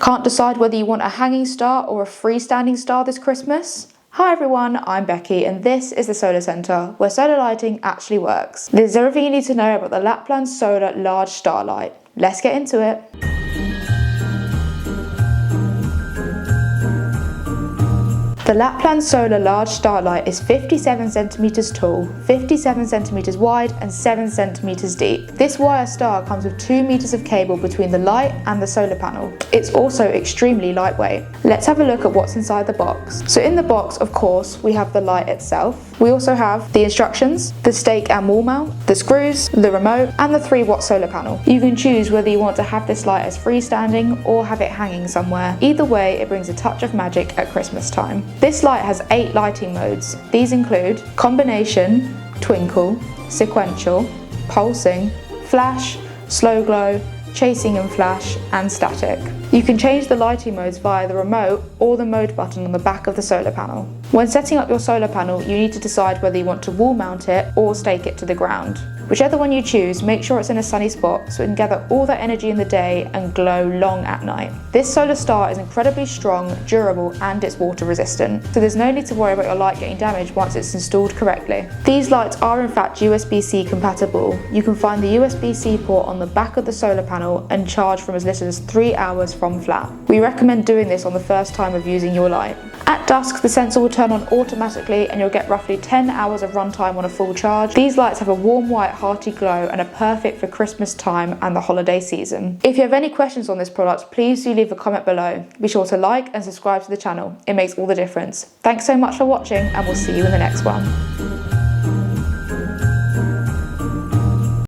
Can't decide whether you want a hanging star or a freestanding star this Christmas? Hi everyone, I'm Becky and this is the SolarCentre, where solar lighting actually works. This is everything you need to know about the Lapland Solar Large Starlight. Let's get into it. The Lapland Solar Large Starlight is 57 centimetres tall, 57 centimetres wide and 7 centimetres deep. This wire star comes with 2 metres of cable between the light and the solar panel. It's also extremely lightweight. Let's have a look at what's inside the box. So in the box, of course, we have the light itself. We also have the instructions, the stake and wall mount, the screws, the remote and the 3-watt solar panel. You can choose whether you want to have this light as freestanding or have it hanging somewhere. Either way, it brings a touch of magic at Christmas time. This light has 8 lighting modes. These include combination, twinkle, sequential, pulsing, flash, slow glow, chasing and flash, and static. You can change the lighting modes via the remote or the mode button on the back of the solar panel. When setting up your solar panel, you need to decide whether you want to wall mount it or stake it to the ground. Whichever one you choose, make sure it's in a sunny spot so it can gather all that energy in the day and glow long at night. This solar star is incredibly strong, durable and it's water resistant, so there's no need to worry about your light getting damaged once it's installed correctly. These lights are in fact USB-C compatible. You can find the USB-C port on the back of the solar panel and charge from as little as 3 hours from flat. We recommend doing this on the first time of using your light. At dusk, the sensor will turn on automatically and you'll get roughly 10 hours of runtime on a full charge. These lights have a warm white hearty glow and are perfect for Christmas time and the holiday season. If you have any questions on this product, please do leave a comment below. Be sure to like and subscribe to the channel. It makes all the difference. Thanks so much for watching and we'll see you in the next one.